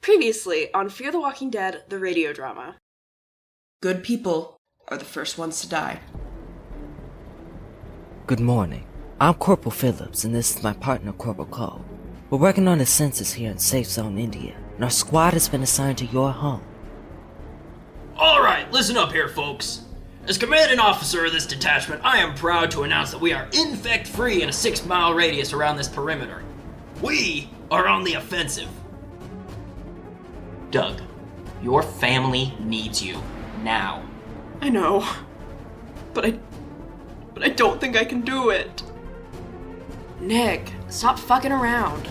Previously on Fear the Walking Dead, the radio drama. Good people are the first ones to die. Good morning. I'm Corporal Phillips, and this is my partner, Corporal Cole. We're working on a census here in Safe Zone, India, and our squad has been assigned to your home. Alright, listen up here, folks. As commanding officer of this detachment, I am proud to announce that we are infect-free in a 6-mile radius around this perimeter. We are on the offensive. Doug, your family needs you now. I know, but I don't think I can do it. Nick, stop fucking around.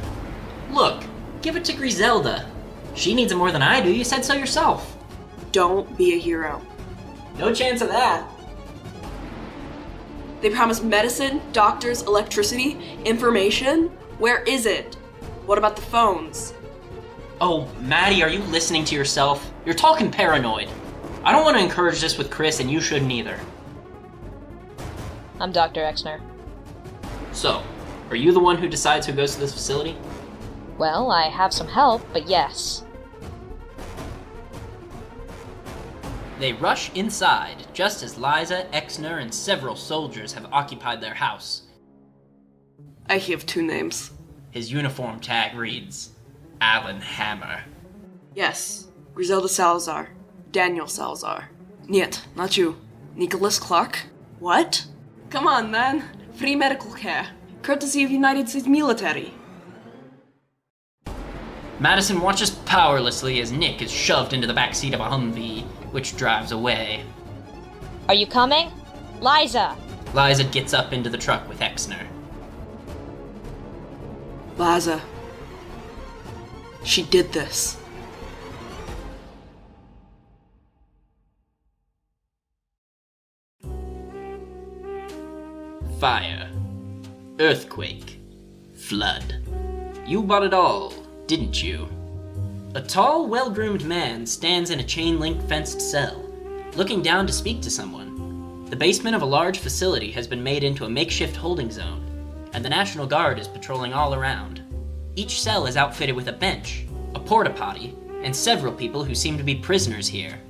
Look, give it to Griselda. She needs it more than I do, you said so yourself. Don't be a hero. No chance of that. They promised medicine, doctors, electricity, information. Where is it? What about the phones? Oh, Maddie, are you listening to yourself? You're talking paranoid. I don't want to encourage this with Chris, and you shouldn't either. I'm Dr. Exner. So, are you the one who decides who goes to this facility? Well, I have some help, but yes. They rush inside, just as Liza, Exner, and several soldiers have occupied their house. I have 2 names. His uniform tag reads, Alan Hammer. Yes, Griselda Salazar. Daniel Salazar. Niet, not you. Nicholas Clark? What? Come on, man. Free medical care. Courtesy of United States military. Madison watches powerlessly as Nick is shoved into the backseat of a Humvee, which drives away. Are you coming? Liza! Liza gets up into the truck with Exner. Liza. She did this. Fire. Earthquake. Flood. You bought it all, didn't you? A tall, well-groomed man stands in a chain-link fenced cell, looking down to speak to someone. The basement of a large facility has been made into a makeshift holding zone, and the National Guard is patrolling all around. Each cell is outfitted with a bench, a porta-potty, and several people who seem to be prisoners here.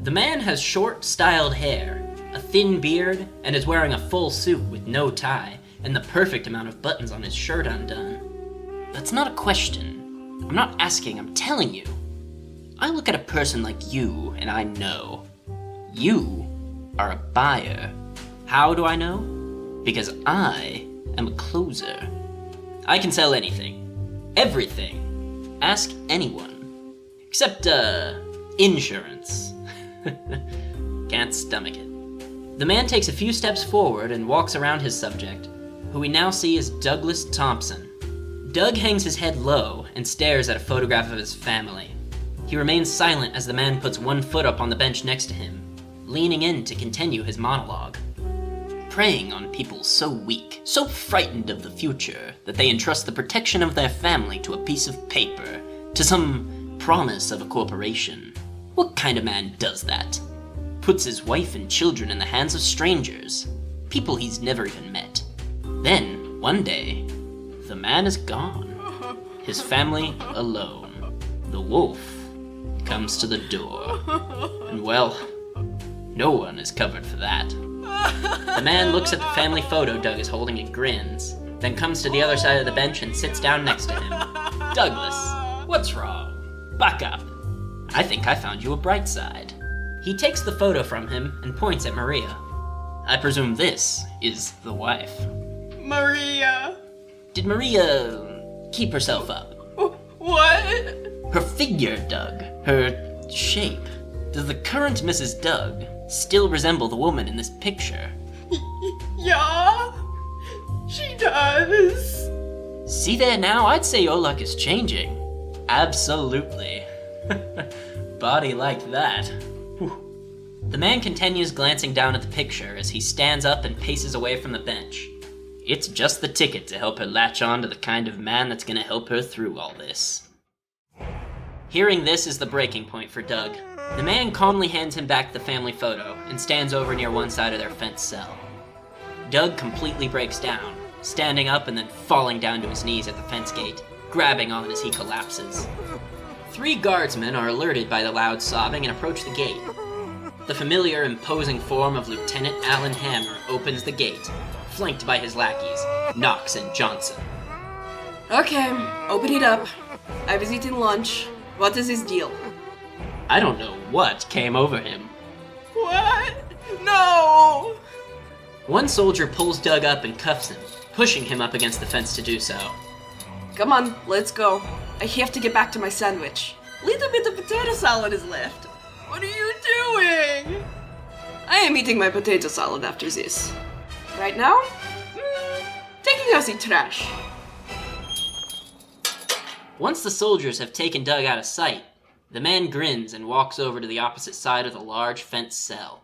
The man has short, styled hair, a thin beard, and is wearing a full suit with no tie, and the perfect amount of buttons on his shirt undone. That's not a question. I'm not asking, I'm telling you. I look at a person like you, and I know. You are a buyer. How do I know? Because I am a closer. I can sell anything. Everything. Ask anyone. Except, insurance. Can't stomach it. The man takes a few steps forward and walks around his subject, who we now see as Douglas Thompson. Doug hangs his head low and stares at a photograph of his family. He remains silent as the man puts one foot up on the bench next to him, leaning in to continue his monologue. Preying on people so weak, so frightened of the future, that they entrust the protection of their family to a piece of paper, to some promise of a corporation. What kind of man does that? Puts his wife and children in the hands of strangers, people he's never even met. Then, one day, the man is gone. His family alone. The wolf comes to the door. And well, no one is covered for that. The man looks at the family photo Doug is holding and grins, then comes to the other side of the bench and sits down next to him. Douglas, what's wrong? Buck up. I think I found you a bright side. He takes the photo from him and points at Maria. I presume this is the wife. Maria. Did Maria keep herself up? What? Her figure, Doug. Her shape. Does the current Mrs. Doug still resemble the woman in this picture? Yeah, she does. See there now? I'd say your luck is changing. Absolutely. Body like that. Whew. The man continues glancing down at the picture as he stands up and paces away from the bench. It's just the ticket to help her latch on to the kind of man that's gonna help her through all this. Hearing this is the breaking point for Doug. The man calmly hands him back the family photo and stands over near one side of their fenced cell. Doug completely breaks down, standing up and then falling down to his knees at the fence gate, grabbing on as he collapses. 3 guardsmen are alerted by the loud sobbing and approach the gate. The familiar, imposing form of Lieutenant Alan Hammer opens the gate, flanked by his lackeys, Knox and Johnson. Okay, open it up. I was eating lunch. What is his deal? I don't know what came over him. What? No! One soldier pulls Doug up and cuffs him, pushing him up against the fence to do so. Come on, let's go. I have to get back to my sandwich. Little bit of potato salad is left. What are you doing? I am eating my potato salad after this. Right now? Taking out the trash. Once the soldiers have taken Doug out of sight, the man grins and walks over to the opposite side of the large fenced cell.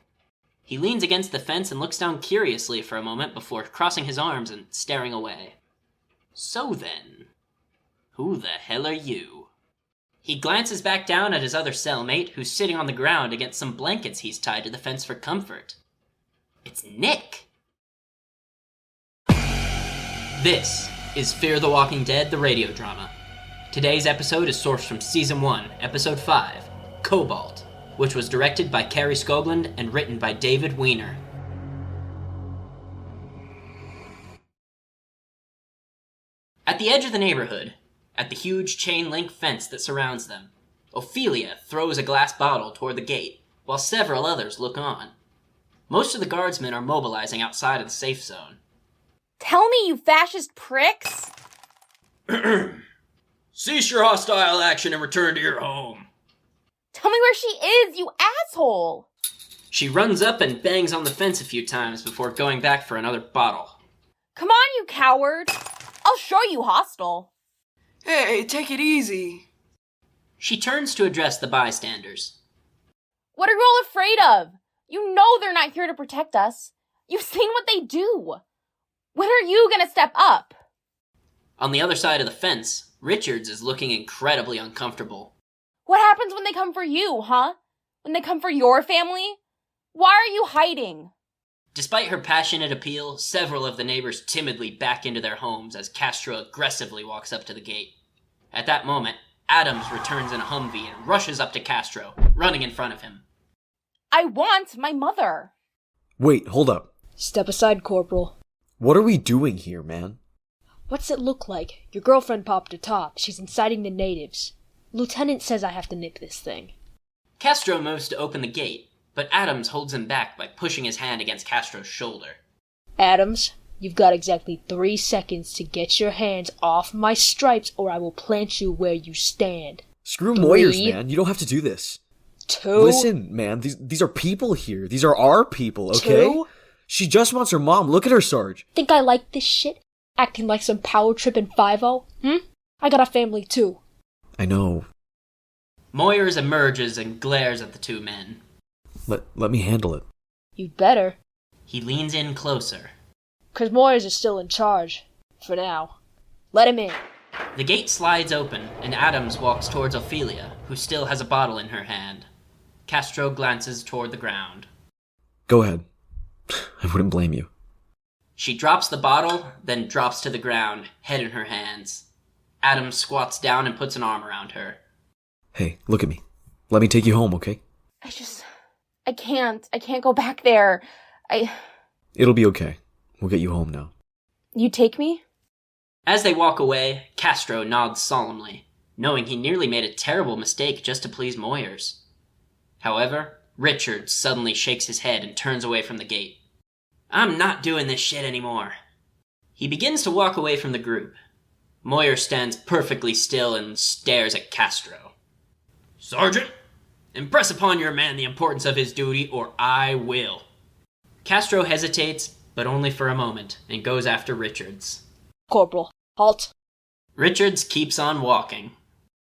He leans against the fence and looks down curiously for a moment before crossing his arms and staring away. So then, who the hell are you? He glances back down at his other cellmate, who's sitting on the ground against some blankets he's tied to the fence for comfort. It's Nick! This is Fear the Walking Dead, the radio drama. Today's episode is sourced from Season 1, Episode 5, Cobalt, which was directed by Carrie Skoglund and written by David Weiner. At the edge of the neighborhood, at the huge chain-link fence that surrounds them, Ofelia throws a glass bottle toward the gate, while several others look on. Most of the guardsmen are mobilizing outside of the safe zone. Tell me, you fascist pricks! Cease your hostile action and return to your home. Tell me where she is, you asshole! She runs up and bangs on the fence a few times before going back for another bottle. Come on, you coward! I'll show you hostile. Hey, take it easy. She turns to address the bystanders. What are you all afraid of? You know they're not here to protect us. You've seen what they do. When are you gonna step up? On the other side of the fence, Richards is looking incredibly uncomfortable. What happens when they come for you, huh? When they come for your family? Why are you hiding? Despite her passionate appeal, several of the neighbors timidly back into their homes as Castro aggressively walks up to the gate. At that moment, Adams returns in a Humvee and rushes up to Castro, running in front of him. I want my mother. Wait, hold up. Step aside, Corporal. What are we doing here, man? What's it look like? Your girlfriend popped a top. She's inciting the natives. Lieutenant says I have to nip this thing. Castro moves to open the gate, but Adams holds him back by pushing his hand against Castro's shoulder. Adams, you've got exactly 3 seconds to get your hands off my stripes or I will plant you where you stand. Screw 3, Moyers, man. You don't have to do this. 2. Listen, man. These are people here. These are our people, okay? 2. She just wants her mom. Look at her, Sarge. Think I like this shit? Acting like some power trip in 5-0? I got a family too. I know. Moyers emerges and glares at the two men. Let me handle it. You'd better. He leans in closer. 'Cause Moyers is still in charge. For now. Let him in. The gate slides open, and Adams walks towards Ofelia, who still has a bottle in her hand. Castro glances toward the ground. Go ahead. I wouldn't blame you. She drops the bottle, then drops to the ground, head in her hands. Adams squats down and puts an arm around her. Hey, look at me. Let me take you home, okay? I can't go back there. It'll be okay. We'll get you home now. You take me? As they walk away, Castro nods solemnly, knowing he nearly made a terrible mistake just to please Moyers. However, Richard suddenly shakes his head and turns away from the gate. I'm not doing this shit anymore. He begins to walk away from the group. Moyers stands perfectly still and stares at Castro. Sergeant, impress upon your man the importance of his duty, or I will. Castro hesitates, but only for a moment, and goes after Richards. Corporal, halt. Richards keeps on walking.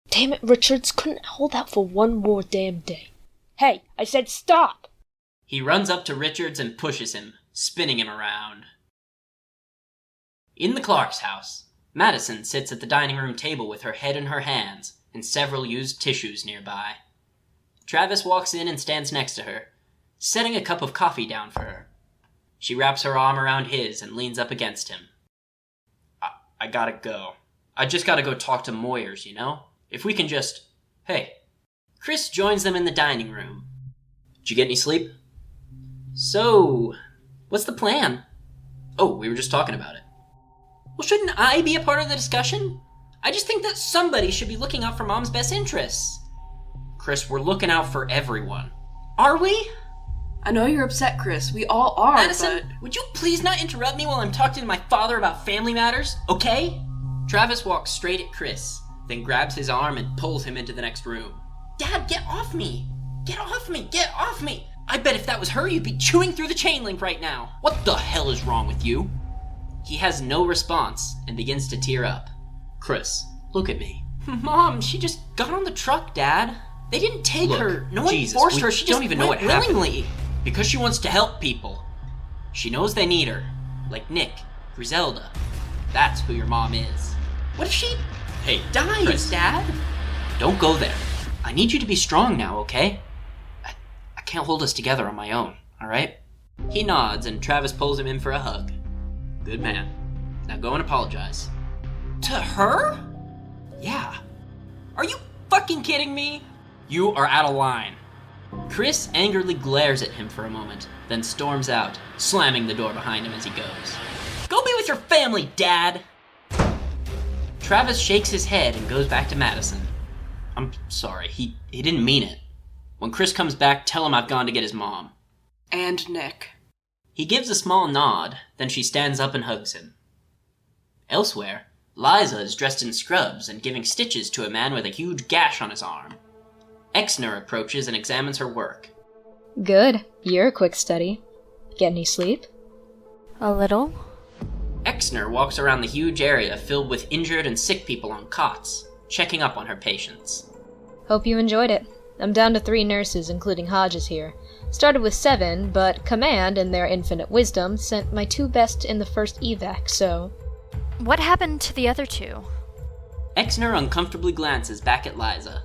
Damn it, Richards. Couldn't hold out for one more damn day. Hey, I said stop! He runs up to Richards and pushes him, spinning him around. In the Clark's house, Madison sits at the dining room table with her head in her hands and several used tissues nearby. Travis walks in and stands next to her, setting a cup of coffee down for her. She wraps her arm around his and leans up against him. I gotta go. I just gotta go talk to Moyers, you know? If we can just Hey. Chris joins them in the dining room. Did you get any sleep? So, what's the plan? Oh, we were just talking about it. Well, shouldn't I be a part of the discussion? I just think that somebody should be looking out for Mom's best interests. Chris, we're looking out for everyone. Are we? I know you're upset, Chris. We all are, Madison, would you please not interrupt me while I'm talking to my father about family matters, okay? Travis walks straight at Chris, then grabs his arm and pulls him into the next room. Dad, get off me! Get off me! Get off me! I bet if that was her, you'd be chewing through the chain link right now. What the hell is wrong with you? He has no response and begins to tear up. Chris, look at me. Mom, she just got on the truck, Dad. They didn't take her. No one forced her. She just went willingly. Because she wants to help people. She knows they need her. Like Nick, Griselda. That's who your mom is. What if she dies, Chris, Dad? Don't go there. I need you to be strong now, okay? I can't hold us together on my own, alright? He nods and Travis pulls him in for a hug. Good man. Now go and apologize. To her? Yeah. Are you fucking kidding me? You are out of line. Chris angrily glares at him for a moment, then storms out, slamming the door behind him as he goes. Go be with your family, Dad! Travis shakes his head and goes back to Madison. I'm sorry, he didn't mean it. When Chris comes back, tell him I've gone to get his mom. And Nick. He gives a small nod, then she stands up and hugs him. Elsewhere, Liza is dressed in scrubs and giving stitches to a man with a huge gash on his arm. Exner approaches and examines her work. Good. You're a quick study. Get any sleep? A little. Exner walks around the huge area filled with injured and sick people on cots, checking up on her patients. Hope you enjoyed it. I'm down to 3 nurses, including Hodges here. Started with 7, but Command, in their infinite wisdom, sent my 2 best in the first evac, so... What happened to the other 2? Exner uncomfortably glances back at Liza,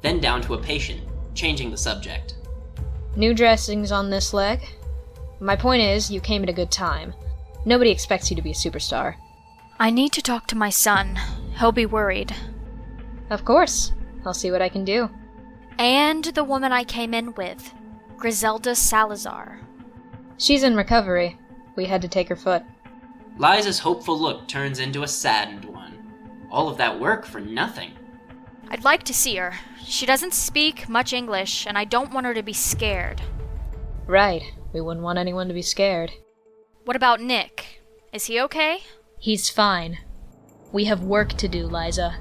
then down to a patient, changing the subject. New dressings on this leg. My point is, you came at a good time. Nobody expects you to be a superstar. I need to talk to my son. He'll be worried. Of course. I'll see what I can do. And the woman I came in with, Griselda Salazar. She's in recovery. We had to take her foot. Liza's hopeful look turns into a saddened one. All of that work for nothing. I'd like to see her. She doesn't speak much English, and I don't want her to be scared. Right. We wouldn't want anyone to be scared. What about Nick? Is he okay? He's fine. We have work to do, Liza.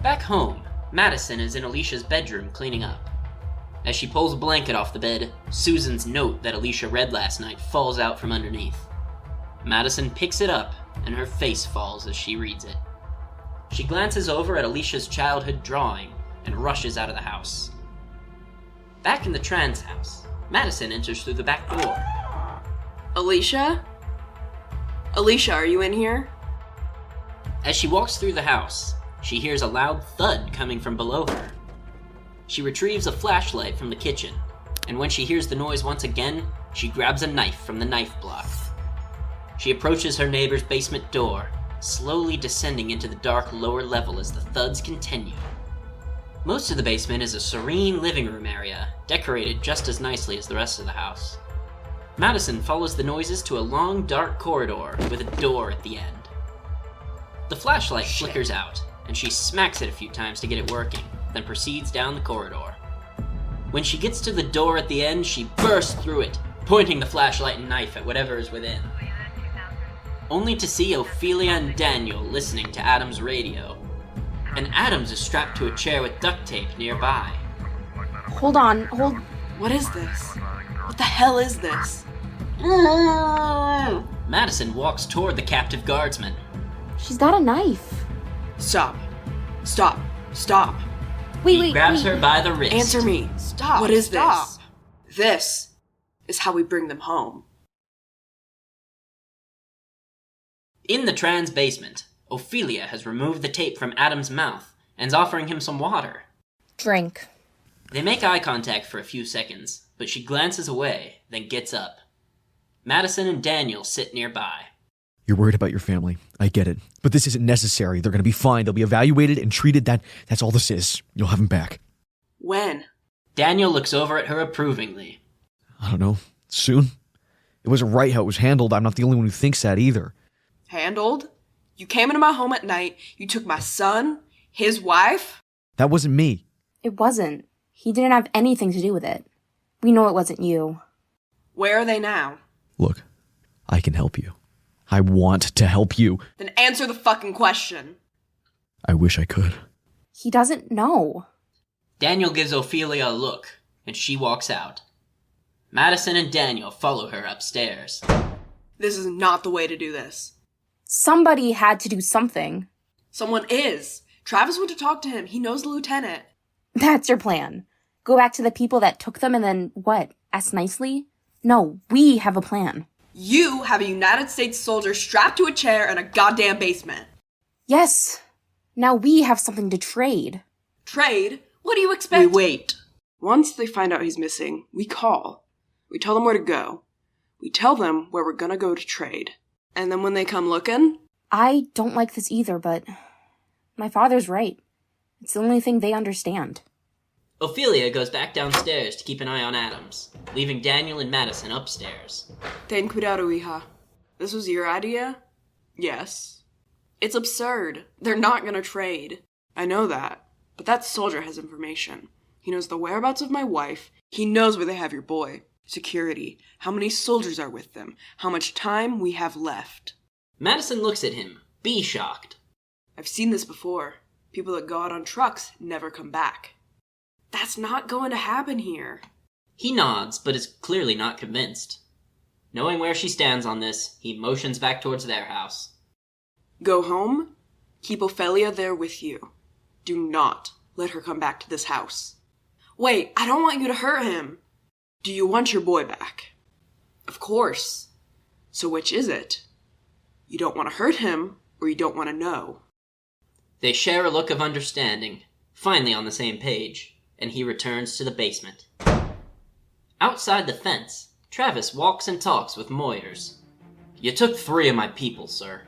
Back home, Madison is in Alicia's bedroom cleaning up. As she pulls a blanket off the bed, Susan's note that Alicia read last night falls out from underneath. Madison picks it up, and her face falls as she reads it. She glances over at Alicia's childhood drawing and rushes out of the house. Back in the Strand's house, Madison enters through the back door. Alicia? Alicia, are you in here? As she walks through the house, she hears a loud thud coming from below her. She retrieves a flashlight from the kitchen, and when she hears the noise once again, she grabs a knife from the knife block. She approaches her neighbor's basement door, slowly descending into the dark lower level as the thuds continue. Most of the basement is a serene living room area, decorated just as nicely as the rest of the house. Madison follows the noises to a long, dark corridor with a door at the end. The flashlight flickers out, and she smacks it a few times to get it working, then proceeds down the corridor. When she gets to the door at the end, she bursts through it, pointing the flashlight and knife at whatever is within. Only to see Ofelia and Daniel listening to Adam's radio. And Adams is strapped to a chair with duct tape nearby. Hold. What is this? What the hell is this? Madison walks toward the captive guardsman. She's got a knife. Stop. He grabs her by the wrist. Answer me. Stop. What is this? This is how we bring them home. In the Strand's basement, Ofelia has removed the tape from Adam's mouth and is offering him some water. Drink. They make eye contact for a few seconds, but she glances away, then gets up. Madison and Daniel sit nearby. You're worried about your family. I get it. But this isn't necessary. They're going to be fine. They'll be evaluated and treated. That's all this is. You'll have them back. When? Daniel looks over at her approvingly. I don't know. Soon? It wasn't right how it was handled. I'm not the only one who thinks that either. Handled? You came into my home at night, you took my son, his wife? That wasn't me. It wasn't. He didn't have anything to do with it. We know it wasn't you. Where are they now? Look, I can help you. I want to help you. Then answer the fucking question. I wish I could. He doesn't know. Daniel gives Ofelia a look, and she walks out. Madison and Daniel follow her upstairs. This is not the way to do this. Somebody had to do something. Someone is. Travis went to talk to him. He knows the lieutenant. That's your plan. Go back to the people that took them and then, what, ask nicely? No, we have a plan. You have a United States soldier strapped to a chair in a goddamn basement. Yes. Now we have something to trade. Trade? What do you expect? We wait. Once they find out he's missing, we call. We tell them where to go. We tell them where we're gonna go to trade. And then when they come looking... I don't like this either, but my father's right. It's the only thing they understand. Ofelia goes back downstairs to keep an eye on Adams, leaving Daniel and Madison upstairs. Ten cuidado, hija. This was your idea? Yes. It's absurd. They're not gonna trade. I know that. But that soldier has information. He knows the whereabouts of my wife. He knows where they have your boy. Security. How many soldiers are with them. How much time we have left. Madison looks at him, shocked. I've seen this before. People that go out on trucks never come back. That's not going to happen here. He nods, but is clearly not convinced. Knowing where she stands on this, he motions back towards their house. Go home. Keep Ofelia there with you. Do not let her come back to this house. Wait, I don't want you to hurt him. Do you want your boy back? Of course. So which is it? You don't want to hurt him, or you don't want to know? They share a look of understanding, finally on the same page, and he returns to the basement. Outside the fence, Travis walks and talks with Moyers. You took 3 of my people, sir.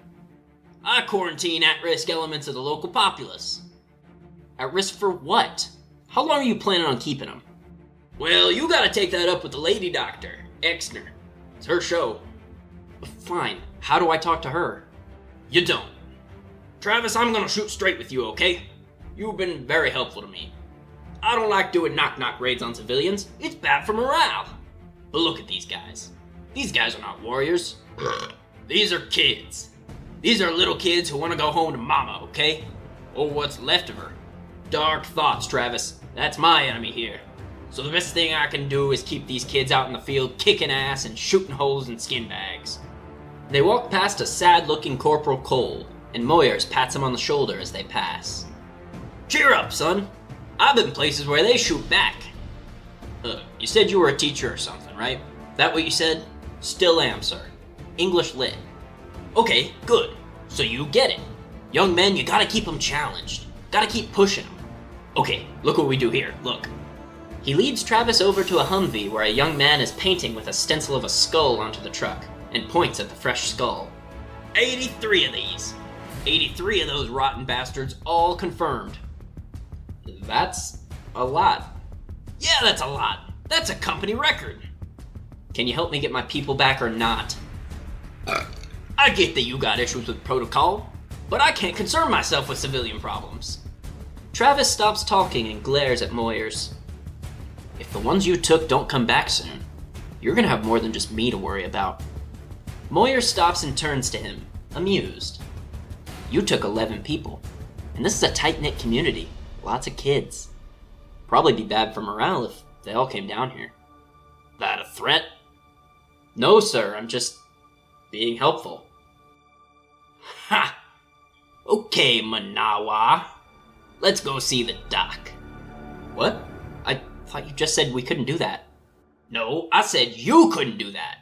I quarantine at-risk elements of the local populace. At risk for what? How long are you planning on keeping them? Well, you gotta take that up with the lady doctor, Exner. It's her show. Fine. How do I talk to her? You don't. Travis, I'm gonna shoot straight with you, okay? You've been very helpful to me. I don't like doing knock-knock raids on civilians. It's bad for morale. But look at these guys. These guys are not warriors. These are kids. These are little kids who want to go home to mama, okay? Or what's left of her. Dark thoughts, Travis. That's my enemy here. So the best thing I can do is keep these kids out in the field kicking ass and shooting holes in skin bags. They walk past a sad-looking Corporal Cole, and Moyers pats him on the shoulder as they pass. Cheer up, son. I've been places where they shoot back. You said you were a teacher or something, right? That what you said? Still am, sir. English lit. Okay, good. So you get it. Young men, you gotta keep them challenged. Gotta keep pushing them. Okay, look what we do here. Look. He leads Travis over to a Humvee where a young man is painting with a stencil of a skull onto the truck, and points at the fresh skull. 83 of these. 83 of those rotten bastards, all confirmed. That's a lot. Yeah, that's a lot. That's a company record. Can you help me get my people back or not? I get that you got issues with protocol, but I can't concern myself with civilian problems. Travis stops talking and glares at Moyers. If the ones you took don't come back soon, you're gonna have more than just me to worry about. Moyers stops and turns to him, amused. You took 11 people, and this is a tight-knit community. Lots of kids. Probably be bad for morale if they all came down here. That a threat? No, sir, I'm just being helpful. Ha! Okay, Manawa. Let's go see the doc. What? I thought you just said we couldn't do that. No, I said you couldn't do that.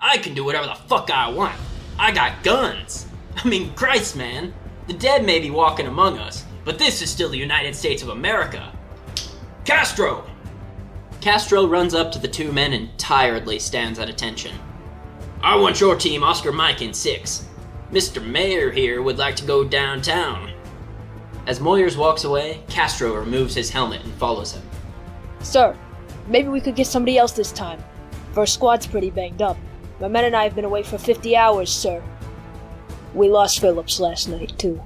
I can do whatever the fuck I want. I got guns. I mean, Christ, man. The dead may be walking among us, but this is still the United States of America. Castro! Castro runs up to the 2 men and tiredly stands at attention. I want your team Oscar Mike in 6. Mr. Mayor here would like to go downtown. As Moyers walks away, Castro removes his helmet and follows him. Sir, maybe we could get somebody else this time. First squad's pretty banged up. My men and I have been away for 50 hours, sir. We lost Phillips last night, too.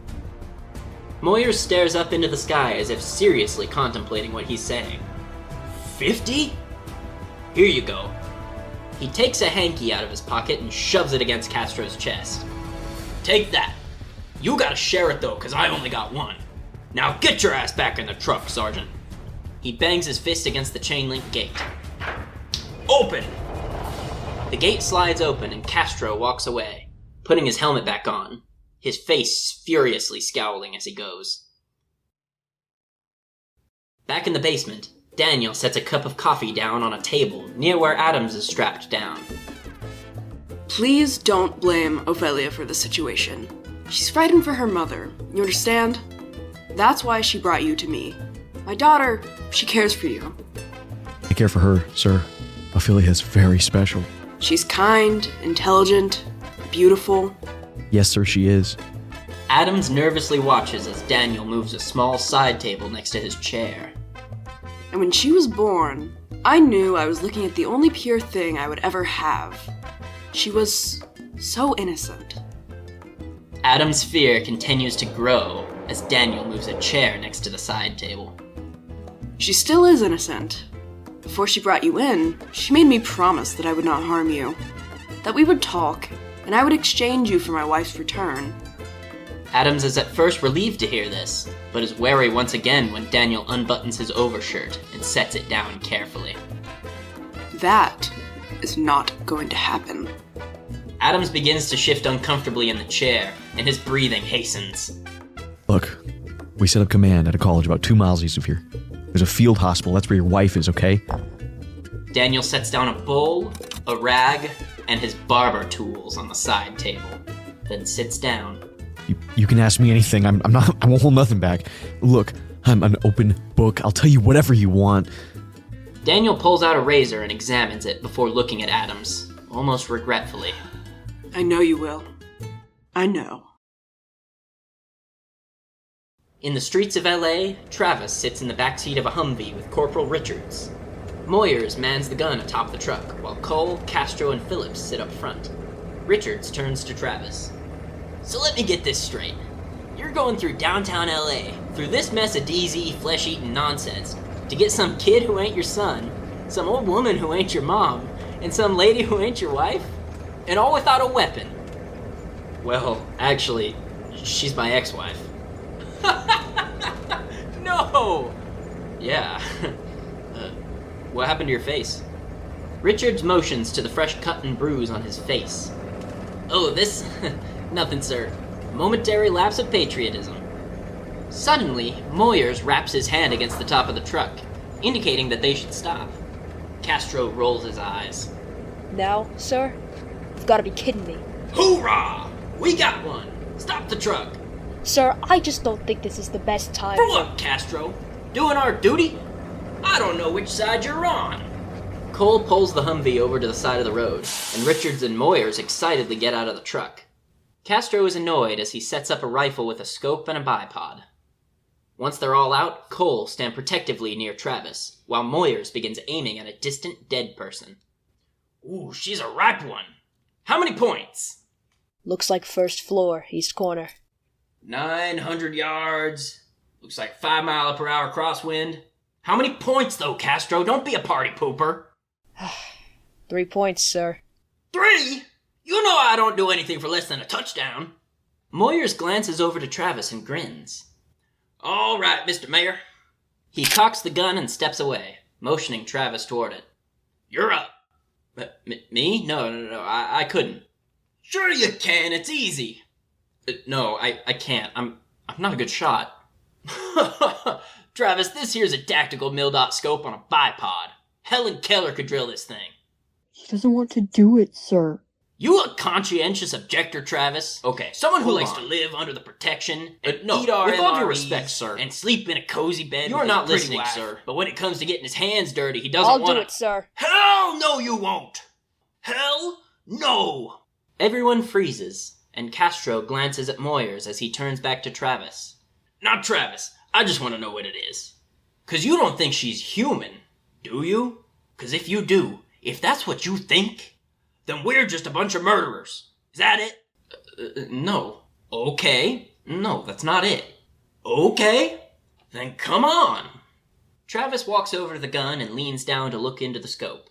Moyers stares up into the sky as if seriously contemplating what he's saying. 50? Here you go. He takes a hanky out of his pocket and shoves it against Castro's chest. Take that. You gotta share it though, cause I only got one. Now get your ass back in the truck, Sergeant. He bangs his fist against the chain link gate. Open! The gate slides open and Castro walks away, putting his helmet back on, his face furiously scowling as he goes. Back in the basement, Daniel sets a cup of coffee down on a table near where Adams is strapped down. Please don't blame Ofelia for the situation. She's frightened for her mother, you understand? That's why she brought you to me. My daughter, she cares for you. I care for her, sir. Ofelia is very special. She's kind, intelligent, beautiful. Yes, sir, she is. Adams nervously watches as Daniel moves a small side table next to his chair. And when she was born, I knew I was looking at the only pure thing I would ever have. She was so innocent. Adam's fear continues to grow as Daniel moves a chair next to the side table. She still is innocent. Before she brought you in, she made me promise that I would not harm you, that we would talk, and I would exchange you for my wife's return. Adams is at first relieved to hear this, but is wary once again when Daniel unbuttons his overshirt and sets it down carefully. That is not going to happen. Adams begins to shift uncomfortably in the chair, and his breathing hastens. Look, we set up command at a college about 2 miles east of here. There's a field hospital, that's where your wife is, okay? Daniel sets down a bowl, a rag, and his barber tools on the side table, then sits down. You can ask me anything, I won't hold nothing back. Look, I'm an open book, I'll tell you whatever you want. Daniel pulls out a razor and examines it before looking at Adams, almost regretfully. I know you will. I know. In the streets of LA, Travis sits in the backseat of a Humvee with Corporal Richards. Moyers mans the gun atop the truck, while Cole, Castro, and Phillips sit up front. Richards turns to Travis. So let me get this straight. You're going through downtown LA, through this mess of DZ flesh-eating nonsense, to get some kid who ain't your son, some old woman who ain't your mom, and some lady who ain't your wife? And all without a weapon. Well, actually, she's my ex-wife. No! Yeah. What happened to your face? Richards motions to the fresh cut and bruise on his face. Oh, this? Nothing, sir. Momentary lapse of patriotism. Suddenly, Moyers wraps his hand against the top of the truck, indicating that they should stop. Castro rolls his eyes. Now, sir? You've got to be kidding me. Hoorah! We got one! Stop the truck! Sir, I just don't think this is the best time. For what, Castro? Doing our duty? I don't know which side you're on. Cole pulls the Humvee over to the side of the road, and Richards and Moyers excitedly get out of the truck. Castro is annoyed as he sets up a rifle with a scope and a bipod. Once they're all out, Cole stands protectively near Travis, while Moyers begins aiming at a distant dead person. Ooh, she's a ripe one. How many points? Looks like first floor, east corner. 900 yards. Looks like 5 mile-per-hour crosswind. How many points, though, Castro? Don't be a party pooper. 3 points, sir. 3? You know I don't do anything for less than a touchdown. Moyers glances over to Travis and grins. All right, Mr. Mayor. He cocks the gun and steps away, motioning Travis toward it. You're up. Me? No, I couldn't. Sure you can, it's easy. No, I can't. I'm not a good shot. Travis, this here's a tactical mil-dot scope on a bipod. Helen Keller could drill this thing. He doesn't want to do it, sir. You a conscientious objector, Travis? Okay, someone who likes to live under the protection and eat our with all due MREs respect, sir. and sleep in a cozy bed. You're with not his listening, wife. sir. But when it comes to getting his hands dirty, he doesn't I'll want do it, sir. Hell no, you won't. Hell no. Everyone freezes and Castro glances at Moyers as he turns back to Travis. Now, Travis, I just want to know what it is. 'Cause you don't think she's human, do you? 'Cause if you do, if that's what you think, then we're just a bunch of murderers. Is that it? No. Okay. No, that's not it. Okay. Then come on. Travis walks over to the gun and leans down to look into the scope.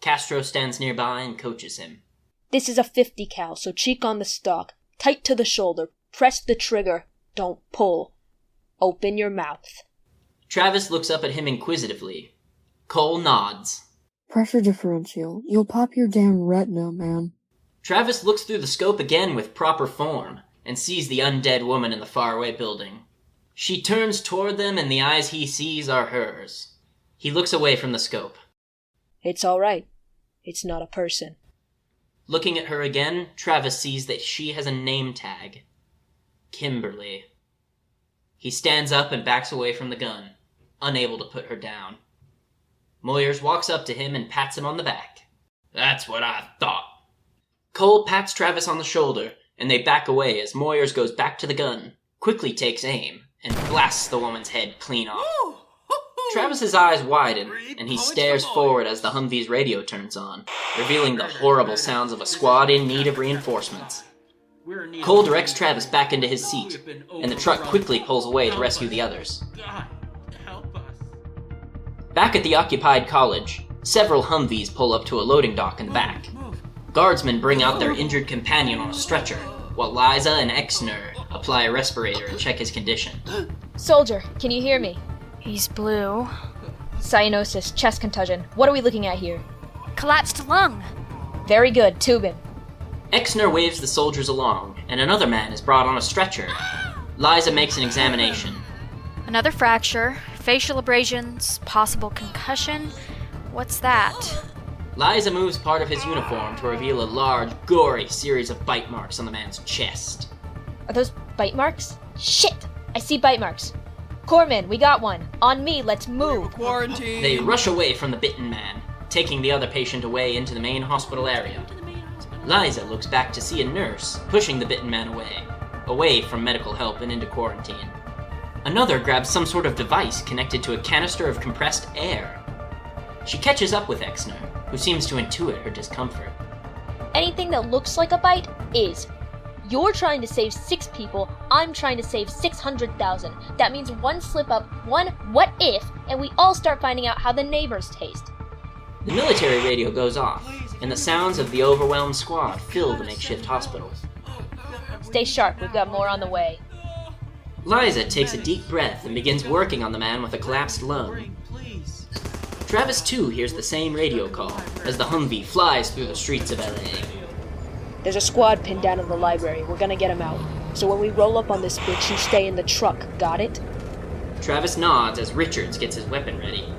Castro stands nearby and coaches him. This is a 50 cal, so cheek on the stock, tight to the shoulder, press the trigger, don't pull. Open your mouth. Travis looks up at him inquisitively. Cole nods. Pressure differential. You'll pop your damn retina, man. Travis looks through the scope again with proper form and sees the undead woman in the faraway building. She turns toward them and the eyes he sees are hers. He looks away from the scope. It's all right. It's not a person. Looking at her again, Travis sees that she has a name tag. Kimberly. He stands up and backs away from the gun, unable to put her down. Moyers walks up to him and pats him on the back. That's what I thought. Cole pats Travis on the shoulder, and they back away as Moyers goes back to the gun, quickly takes aim, and blasts the woman's head clean off. Travis's eyes widen, and he stares forward as the Humvee's radio turns on, revealing the horrible sounds of a squad in need of reinforcements. Cole directs Travis back into his seat, and the truck quickly pulls away to rescue the others. Back at the occupied college, several Humvees pull up to a loading dock in the back. Guardsmen bring out their injured companion on a stretcher, while Liza and Exner apply a respirator and check his condition. Soldier, can you hear me? He's blue. Cyanosis, chest contusion. What are we looking at here? Collapsed lung. Very good, tube him. Exner waves the soldiers along, and another man is brought on a stretcher. Liza makes an examination. Another fracture, facial abrasions, possible concussion. What's that? Liza moves part of his uniform to reveal a large, gory series of bite marks on the man's chest. Are those bite marks? Shit! I see bite marks. Corpsman, we got one. On me, let's move. Quarantine. They rush away from the bitten man, taking the other patient away into the main hospital area. Liza looks back to see a nurse pushing the bitten man away from medical help and into quarantine. Another grabs some sort of device connected to a canister of compressed air. She catches up with Exner, who seems to intuit her discomfort. Anything that looks like a bite is. You're trying to save 6 people, I'm trying to save 600,000. That means one slip up, one what if, and we all start finding out how the neighbors taste. The military radio goes off, and the sounds of the overwhelmed squad fill the makeshift hospital. Stay sharp, we've got more on the way. Liza takes a deep breath and begins working on the man with a collapsed lung. Travis too hears the same radio call as the Humvee flies through the streets of LA. There's a squad pinned down in the library. We're gonna get him out. So when we roll up on this bitch, you stay in the truck. Got it? Travis nods as Richards gets his weapon ready.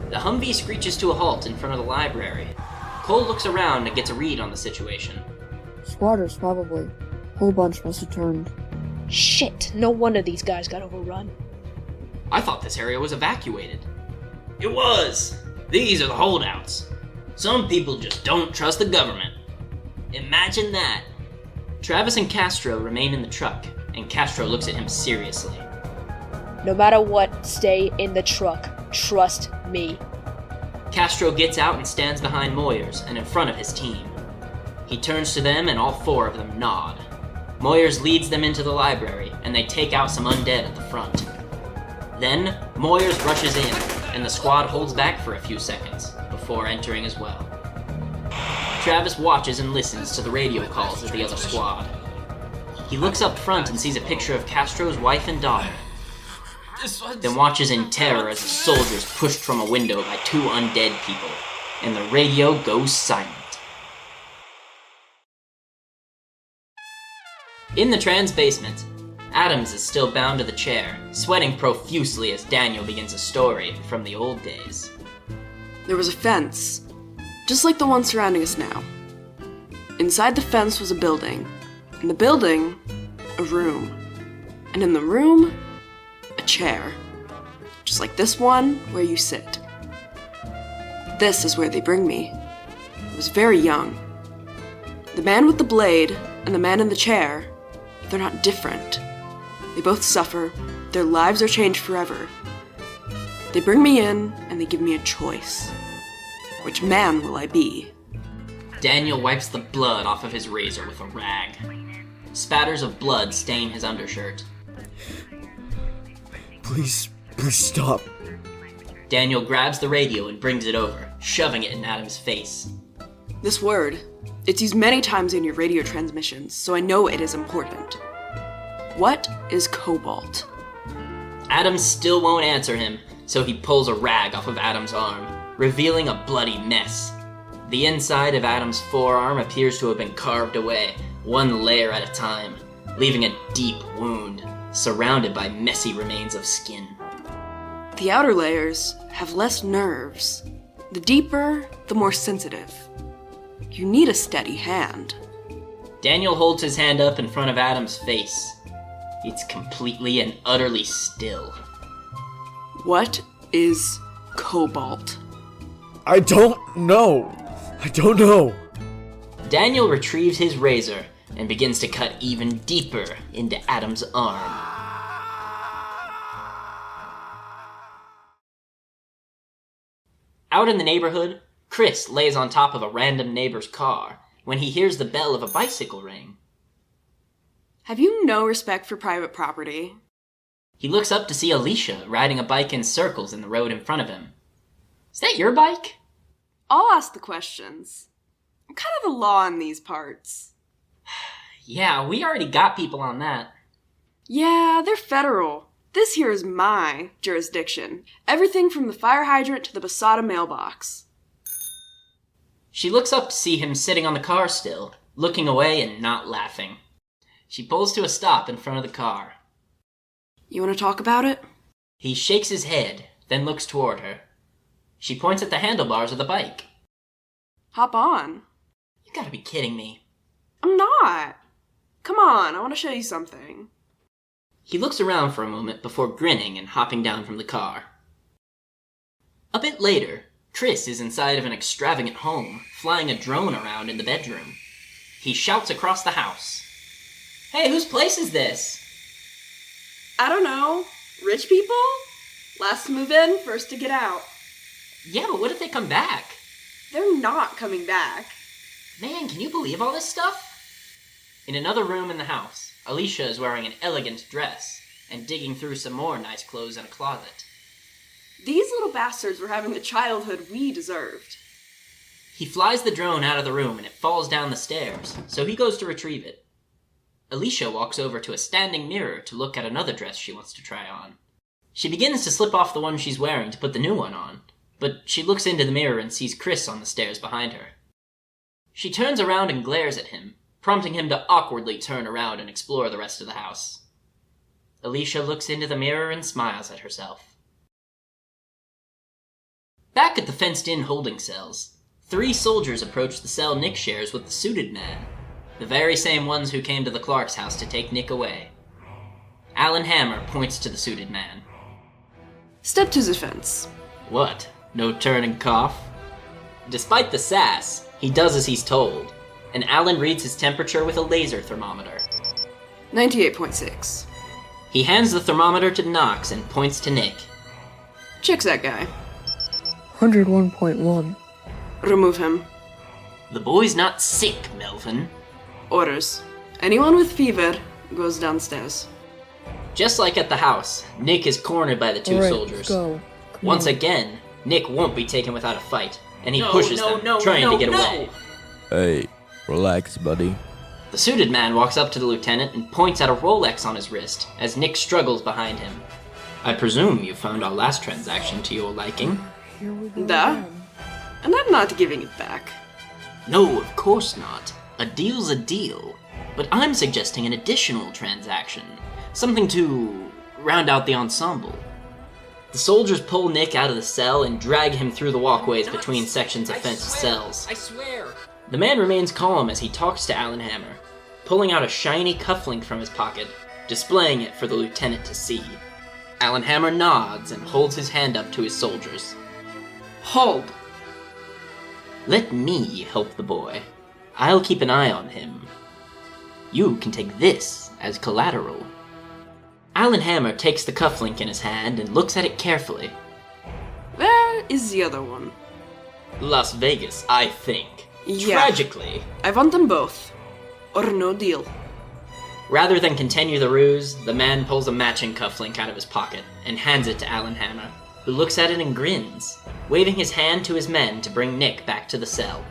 The Humvee screeches to a halt in front of the library. Cole looks around and gets a read on the situation. Squatters, probably. Whole bunch must have turned. Shit, no wonder these guys got overrun. I thought this area was evacuated. It was! These are the holdouts. Some people just don't trust the government. Imagine that. Travis and Castro remain in the truck, and Castro looks at him seriously. No matter what, stay in the truck. Trust me. Castro gets out and stands behind Moyers and in front of his team. He turns to them and all 4 of them nod. Moyers leads them into the library, and they take out some undead at the front. Then, Moyers rushes in, and the squad holds back for a few seconds before entering as well. Travis watches and listens to the radio calls of the other squad. He looks up front and sees a picture of Castro's wife and daughter, then watches in terror as the soldiers pushed from a window by 2 undead people, and the radio goes silent. In the trans basement, Adams is still bound to the chair, sweating profusely as Daniel begins a story from the old days. There was a fence, just like the one surrounding us now. Inside the fence was a building. In the building, a room. And in the room, a chair. Just like this one where you sit. This is where they bring me. I was very young. The man with the blade and the man in the chair, they're not different. They both suffer, their lives are changed forever. They bring me in, and they give me a choice. Which man will I be? Daniel wipes the blood off of his razor with a rag. Spatters of blood stain his undershirt. Please stop. Daniel grabs the radio and brings it over, shoving it in Adam's face. This word, it's used many times in your radio transmissions, so I know it is important. What is Cobalt? Adam still won't answer him, so he pulls a rag off of Adam's arm, revealing a bloody mess. The inside of Adam's forearm appears to have been carved away, one layer at a time, leaving a deep wound, surrounded by messy remains of skin. The outer layers have less nerves. The deeper, the more sensitive. You need a steady hand. Daniel holds his hand up in front of Adam's face. It's completely and utterly still. What is Cobalt? I don't know. Daniel retrieves his razor and begins to cut even deeper into Adam's arm. Out in the neighborhood, Chris lays on top of a random neighbor's car when he hears the bell of a bicycle ring. Have you no respect for private property? He looks up to see Alicia riding a bike in circles in the road in front of him. Is that your bike? I'll ask the questions. I'm kind of the law in these parts. Yeah, we already got people on that. Yeah, they're federal. This here is my jurisdiction. Everything from the fire hydrant to the Basada mailbox. She looks up to see him sitting on the car still, looking away and not laughing. She pulls to a stop in front of the car. You want to talk about it? He shakes his head, then looks toward her. She points at the handlebars of the bike. Hop on. You gotta be kidding me. I'm not. Come on, I want to show you something. He looks around for a moment before grinning and hopping down from the car. A bit later, Chris is inside of an extravagant home, flying a drone around in the bedroom. He shouts across the house. Hey, whose place is this? I don't know. Rich people? Last to move in, first to get out. Yeah, but what if they come back? They're not coming back. Man, can you believe all this stuff? In another room in the house, Alicia is wearing an elegant dress and digging through some more nice clothes in a closet. These little bastards were having the childhood we deserved. He flies the drone out of the room and it falls down the stairs, so he goes to retrieve it. Alicia walks over to a standing mirror to look at another dress she wants to try on. She begins to slip off the one she's wearing to put the new one on, but she looks into the mirror and sees Chris on the stairs behind her. She turns around and glares at him, prompting him to awkwardly turn around and explore the rest of the house. Alicia looks into the mirror and smiles at herself. Back at the fenced-in holding cells, 3 soldiers approach the cell Nick shares with the suited man, the very same ones who came to the Clark's house to take Nick away. Alan Hammer points to the suited man. Step to defense. What? No turn and cough? Despite the sass, he does as he's told, and Alan reads his temperature with a laser thermometer. 98.6. He hands the thermometer to Knox and points to Nick. Check's that guy. 101.1. Remove him. The boy's not sick, Melvin. Orders. Anyone with fever goes downstairs. Just like at the house, Nick is cornered by the 2 soldiers. Go. Once again, Nick won't be taken without a fight, and he pushes them, trying to get away. Hey, relax, buddy. The suited man walks up to the lieutenant and points at a Rolex on his wrist, as Nick struggles behind him. I presume you found our last transaction to your liking? Here we go. Da? And I'm not giving it back. No, of course not. A deal's a deal. But I'm suggesting an additional transaction. Something to round out the ensemble. The soldiers pull Nick out of the cell and drag him through the walkways between sections of fenced cells. I swear! The man remains calm as he talks to Alan Hammer, pulling out a shiny cufflink from his pocket, displaying it for the lieutenant to see. Alan Hammer nods and holds his hand up to his soldiers. Hold. Let me help the boy. I'll keep an eye on him. You can take this as collateral. Alan Hammer takes the cufflink in his hand and looks at it carefully. Where is the other one? Las Vegas, I think. Yeah. Tragically. I want them both. Or no deal. Rather than continue the ruse, the man pulls a matching cufflink out of his pocket and hands it to Alan Hammer, who looks at it and grins, waving his hand to his men to bring Nick back to the cell.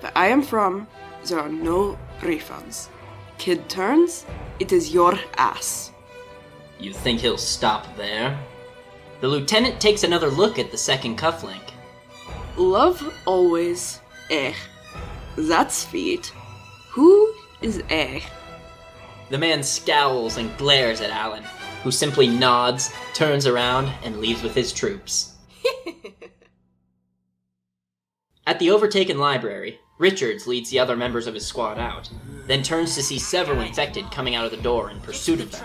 Where I am from, there are no refunds. Kid turns, it is your ass. You think he'll stop there? The lieutenant takes another look at the second cufflink. Love always. That's sweet. Who is The man scowls and glares at Alan, who simply nods, turns around, and leaves with his troops. At the overtaken library, Richards leads the other members of his squad out, then turns to see several infected coming out of the door in pursuit of them.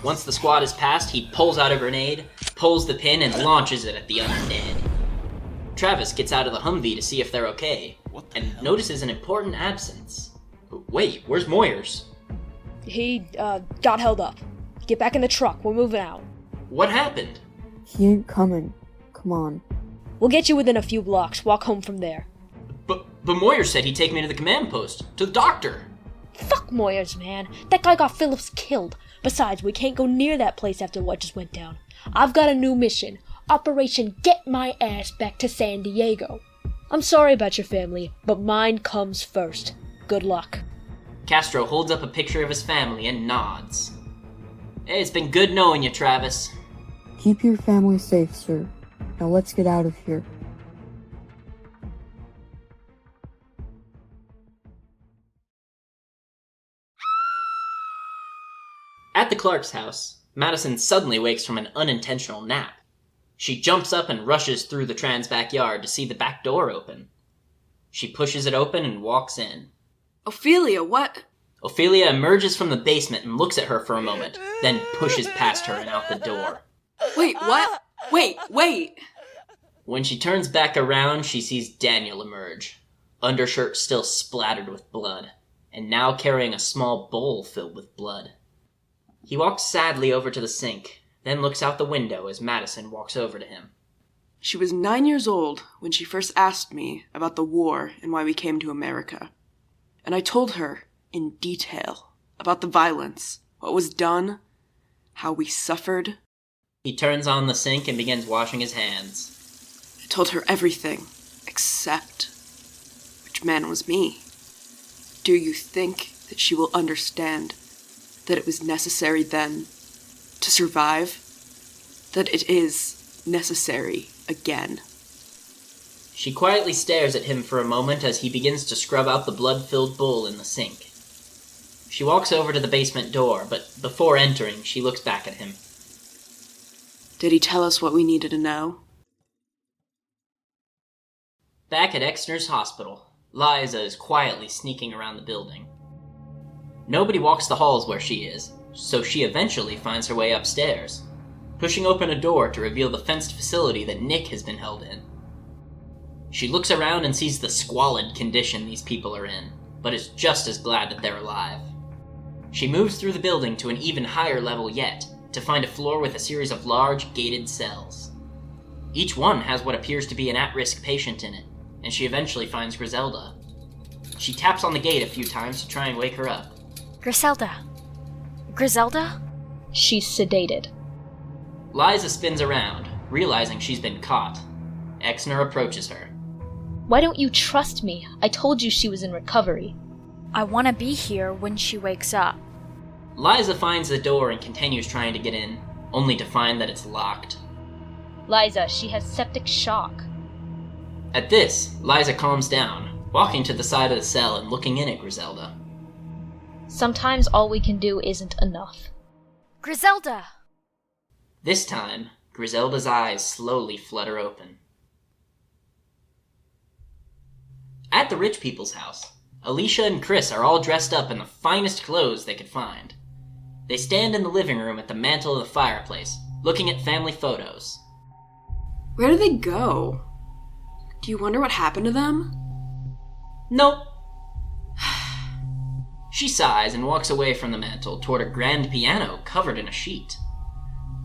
Once the squad is past, he pulls out a grenade, pulls the pin, and launches it at the undead. Travis gets out of the Humvee to see if they're okay, and notices an important absence. Wait, where's Moyers? He, got held up. Get back in the truck, we're moving out. What happened? He ain't coming. Come on. We'll get you within a few blocks, walk home from there. But Moyers said he'd take me to the command post, to the doctor. Fuck Moyers, man. That guy got Phillips killed. Besides, we can't go near that place after what just went down. I've got a new mission. Operation Get My Ass Back to San Diego. I'm sorry about your family, but mine comes first. Good luck. Castro holds up a picture of his family and nods. Hey, it's been good knowing you, Travis. Keep your family safe, sir. Now let's get out of here. At the Clark's house, Madison suddenly wakes from an unintentional nap. She jumps up and rushes through the Trans backyard to see the back door open. She pushes it open and walks in. Ofelia, what? Ofelia emerges from the basement and looks at her for a moment, then pushes past her and out the door. Wait, what? Wait! When she turns back around, she sees Daniel emerge, undershirt still splattered with blood, and now carrying a small bowl filled with blood. He walks sadly over to the sink, then looks out the window as Madison walks over to him. She was 9 years old when she first asked me about the war and why we came to America. And I told her in detail about the violence, what was done, how we suffered. He turns on the sink and begins washing his hands. I told her everything, except which man was me. Do you think that she will understand that it was necessary then to survive? That it is necessary again? She quietly stares at him for a moment as he begins to scrub out the blood-filled bowl in the sink. She walks over to the basement door, but before entering, she looks back at him. Did he tell us what we needed to know? Back at Exner's hospital, Liza is quietly sneaking around the building. Nobody walks the halls where she is, so she eventually finds her way upstairs, pushing open a door to reveal the fenced facility that Nick has been held in. She looks around and sees the squalid condition these people are in, but is just as glad that they're alive. She moves through the building to an even higher level yet, to find a floor with a series of large, gated cells. Each one has what appears to be an at-risk patient in it, and she eventually finds Griselda. She taps on the gate a few times to try and wake her up. Griselda? Griselda? She's sedated. Liza spins around, realizing she's been caught. Exner approaches her. Why don't you trust me? I told you she was in recovery. I want to be here when she wakes up. Liza finds the door and continues trying to get in, only to find that it's locked. Liza, she has septic shock. At this, Liza calms down, walking to the side of the cell and looking in at Griselda. Sometimes all we can do isn't enough. Griselda! This time, Griselda's eyes slowly flutter open. At the rich people's house, Alicia and Chris are all dressed up in the finest clothes they could find. They stand in the living room at the mantel of the fireplace, looking at family photos. Where do they go? Do you wonder what happened to them? Nope. She sighs and walks away from the mantel toward a grand piano covered in a sheet.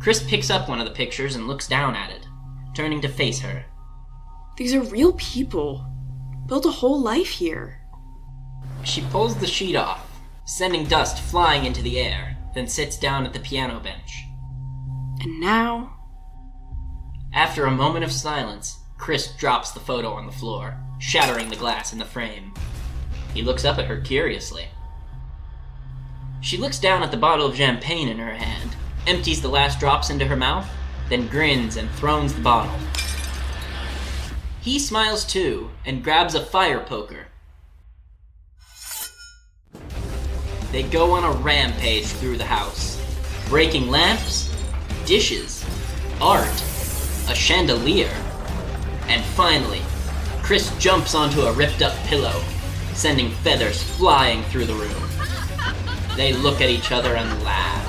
Chris picks up one of the pictures and looks down at it, turning to face her. These are real people. Built a whole life here. She pulls the sheet off, sending dust flying into the air, then sits down at the piano bench. And now... After a moment of silence, Chris drops the photo on the floor, shattering the glass in the frame. He looks up at her curiously. She looks down at the bottle of champagne in her hand, empties the last drops into her mouth, then grins and thrones the bottle. He smiles too, and grabs a fire poker. They go on a rampage through the house, breaking lamps, dishes, art, a chandelier, and finally, Chris jumps onto a ripped-up pillow, sending feathers flying through the room. They look at each other and laugh.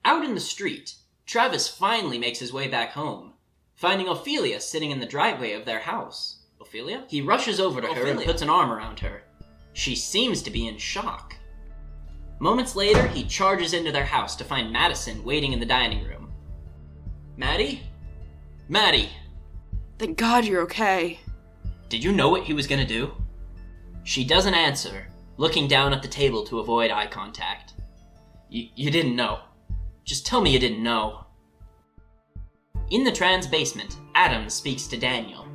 Out in the street, Travis finally makes his way back home, finding Ofelia sitting in the driveway of their house. Ofelia? He rushes over to her and puts an arm around her. She seems to be in shock. Moments later, he charges into their house to find Madison waiting in the dining room. Maddie? Maddie! Thank God you're okay. Did you know what he was gonna do? She doesn't answer, looking down at the table to avoid eye contact. You didn't know. Just tell me you didn't know. In the Strand's basement, Adam speaks to Daniel.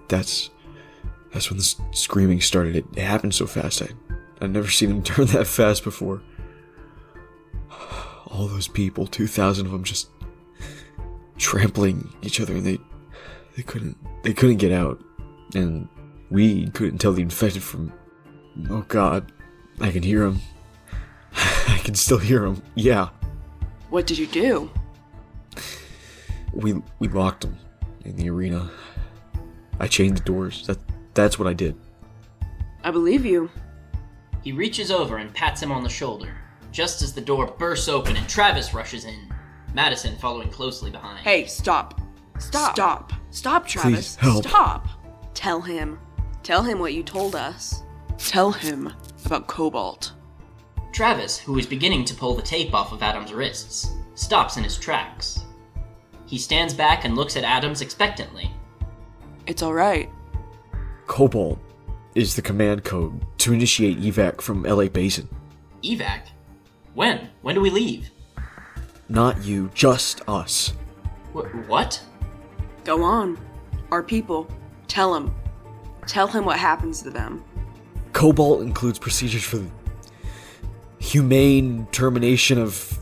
That's when the screaming started. It happened so fast. I'd never seen him turn that fast before. All those people, 2,000 of them, just trampling each other, and they couldn't get out, and we couldn't tell the infected from. Oh God, I can hear him. I can still hear him. Yeah. What did you do? We locked him in the arena. I chained the doors. That's what I did. I believe you. He reaches over and pats him on the shoulder, just as the door bursts open and Travis rushes in, Madison following closely behind. Hey, stop. Stop, Travis. Please, help. Stop. Tell him what you told us. Tell him about Cobalt. Travis, who is beginning to pull the tape off of Adam's wrists, stops in his tracks. He stands back and looks at Adams expectantly. It's alright. Cobalt is the command code to initiate evac from LA Basin. Evac? When? When do we leave? Not you, just us. What? Go on. Our people. Tell him. Tell him what happens to them. Cobalt includes procedures for the humane termination of...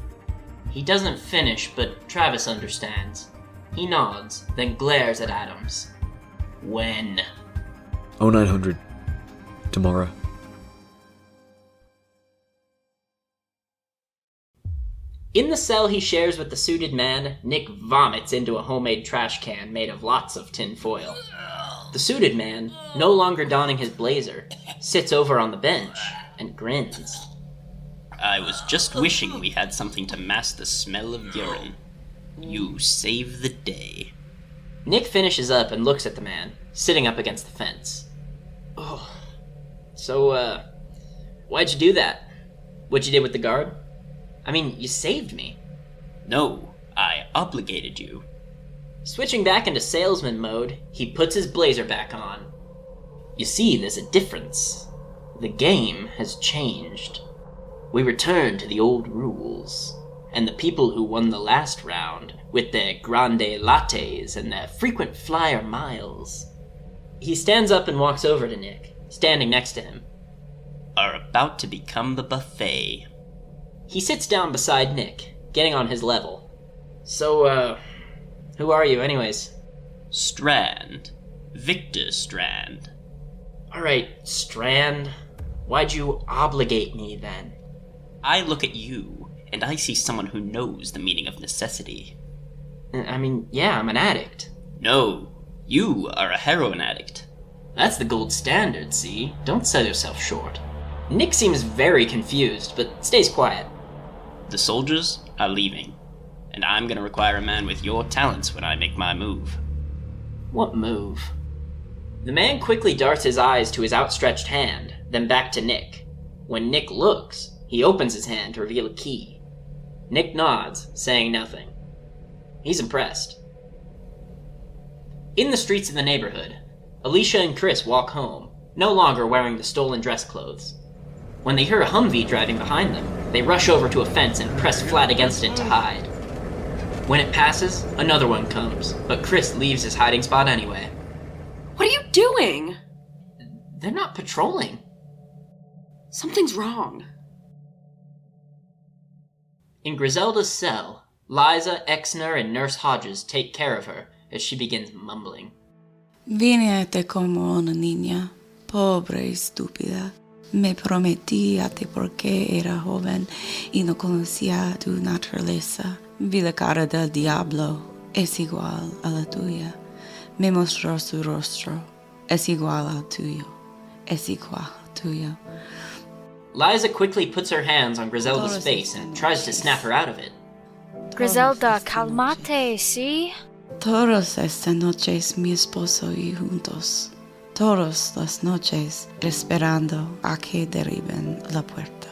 He doesn't finish, but Travis understands. He nods, then glares at Adams. When? 0900. Tomorrow. In the cell he shares with the suited man, Nick vomits into a homemade trash can made of lots of tin foil. The suited man, no longer donning his blazer, sits over on the bench and grins. I was just wishing we had something to mask the smell of urine. You save the day. Nick finishes up and looks at the man, sitting up against the fence. Oh. So, why'd you do that? What you did with the guard? I mean, you saved me. No, I obligated you. Switching back into salesman mode, he puts his blazer back on. You see, there's a difference. The game has changed. We return to the old rules, and the people who won the last round, with their grande lattes and their frequent flyer miles. He stands up and walks over to Nick, standing next to him. Are about to become the buffet. He sits down beside Nick, getting on his level. So, who are you anyways? Strand. Victor Strand. Alright, Strand. Why'd you obligate me then? I look at you, and I see someone who knows the meaning of necessity. I mean, yeah, I'm an addict. No, you are a heroin addict. That's the gold standard, see? Don't sell yourself short. Nick seems very confused, but stays quiet. The soldiers are leaving, and I'm gonna require a man with your talents when I make my move. What move? The man quickly darts his eyes to his outstretched hand, then back to Nick. When Nick looks, he opens his hand to reveal a key. Nick nods, saying nothing. He's impressed. In the streets of the neighborhood, Alicia and Chris walk home, no longer wearing the stolen dress clothes. When they hear a Humvee driving behind them, they rush over to a fence and press flat against it to hide. When it passes, another one comes, but Chris leaves his hiding spot anyway. What are you doing? They're not patrolling. Something's wrong. In Griselda's cell, Liza, Exner, and Nurse Hodges take care of her as she begins mumbling. Vine como una niña, pobre y estúpida. Me prometí a ti porque era joven y no conocía tu naturaleza. Vi la cara del diablo, es igual a la tuya. Me mostró su rostro, es igual al tuyo, es igual al tuyo. Liza quickly puts her hands on Griselda's face and tries to snap her out of it. Griselda, calmate, ¿sí? Todas estas noches mi esposo y juntos. Todas las noches esperando a que derriben la puerta.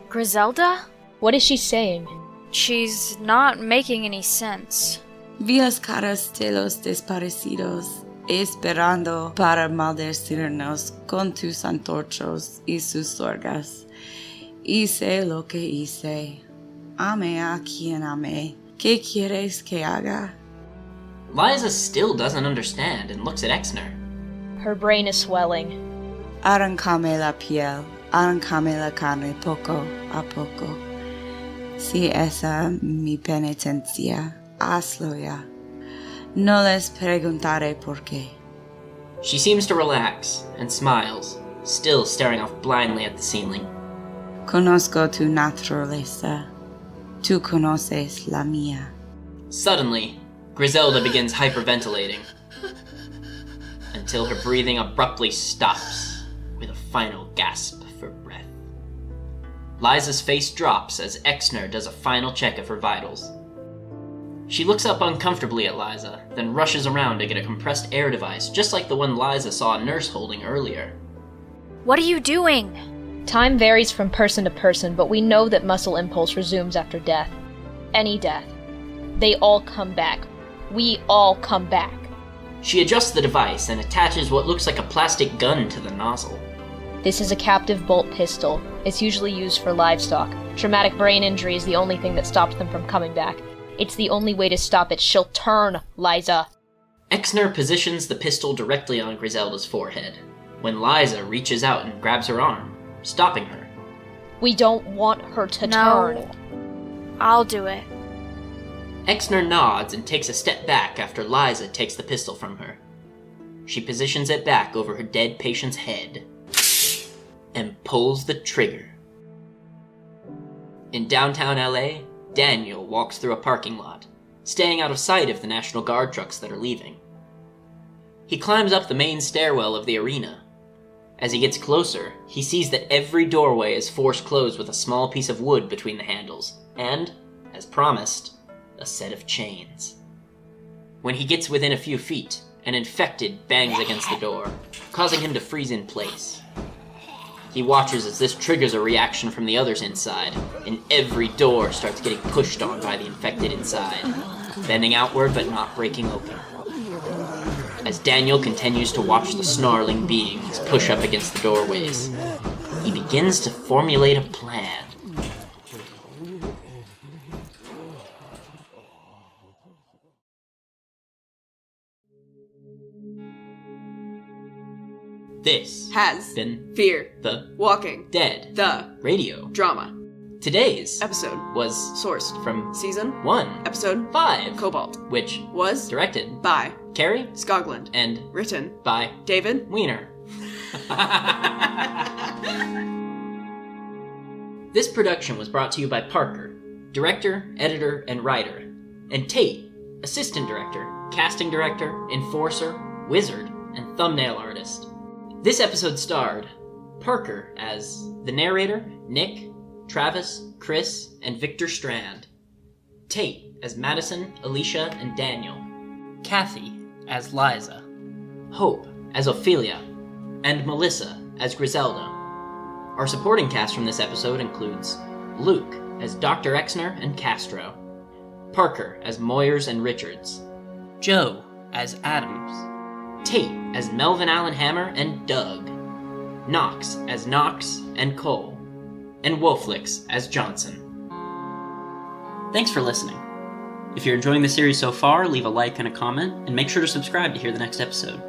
Griselda? What is she saying? She's not making any sense. Vi las caras de los desaparecidos esperando para maldecirnos con tus antorchos y sus sorgas. Hice lo que hice. Amé a quien amé. ¿Qué quieres que haga? Liza still doesn't understand and looks at Exner. Her brain is swelling. Arrancame la piel, arrancame la carne poco a poco. Si esa mi penitencia, hazlo ya. No les preguntaré por qué. She seems to relax and smiles, still staring off blindly at the ceiling. Conozco tu naturaleza. Tú conoces la mía. Suddenly, Griselda begins hyperventilating, until her breathing abruptly stops with a final gasp for breath. Liza's face drops as Exner does a final check of her vitals. She looks up uncomfortably at Liza, then rushes around to get a compressed air device just like the one Liza saw a nurse holding earlier. What are you doing? Time varies from person to person, but we know that muscle impulse resumes after death. Any death. They all come back. We all come back. She adjusts the device and attaches what looks like a plastic gun to the nozzle. This is a captive bolt pistol. It's usually used for livestock. Traumatic brain injury is the only thing that stops them from coming back. It's the only way to stop it. She'll turn, Liza. Exner positions the pistol directly on Griselda's forehead, when Liza reaches out and grabs her arm, stopping her. We don't want her to turn. I'll do it. Exner nods and takes a step back after Liza takes the pistol from her. She positions it back over her dead patient's head and pulls the trigger. In downtown LA, Daniel walks through a parking lot, staying out of sight of the National Guard trucks that are leaving. He climbs up the main stairwell of the arena. As he gets closer, he sees that every doorway is forced closed with a small piece of wood between the handles, and, as promised, a set of chains. When he gets within a few feet, an infected bangs against the door, causing him to freeze in place. He watches as this triggers a reaction from the others inside, and every door starts getting pushed on by the infected inside, bending outward but not breaking open. As Daniel continues to watch the snarling beings push up against the doorways, he begins to formulate a plan. This has been Fear the Walking Dead the Radio Drama. Today's episode was sourced from Season 1, Episode 5, Cobalt, which was directed by Carrie Skoglund and written by David Wiener. This production was brought to you by Parker, director, editor, and writer, and Tate, assistant director, casting director, enforcer, wizard, and thumbnail artist. This episode starred Parker as the narrator, Nick, Travis, Chris, and Victor Strand. Tate as Madison, Alicia, and Daniel. Cathy as Liza. Hope as Ofelia. And Melisa as Griselda. Our supporting cast from this episode includes Luke as Dr. Exner and Castro. Parker as Moyers and Richards. Joe as Adams. Tate as Melvin Allen Hammer and Doug. Knox as Knox and Cole. And Woflix as Johnson. Thanks for listening. If you're enjoying the series so far, leave a like and a comment, and make sure to subscribe to hear the next episode.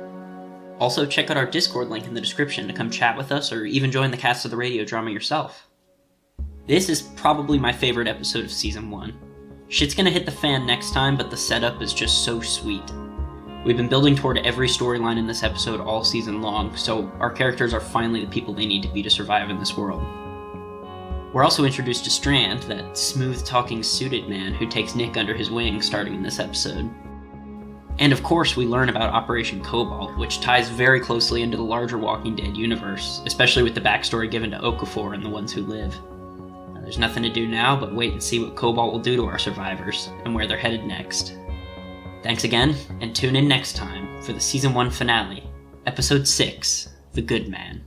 Also, check out our Discord link in the description to come chat with us or even join the cast of the radio drama yourself. This is probably my favorite episode of Season 1. Shit's gonna hit the fan next time, but the setup is just so sweet. We've been building toward every storyline in this episode all season long, so our characters are finally the people they need to be to survive in this world. We're also introduced to Strand, that smooth-talking suited man who takes Nick under his wing starting in this episode. And of course, we learn about Operation Cobalt, which ties very closely into the larger Walking Dead universe, especially with the backstory given to Okafor and the ones who live. There's nothing to do now but wait and see what Cobalt will do to our survivors, and where they're headed next. Thanks again, and tune in next time for the Season 1 finale, Episode 6, The Good Man.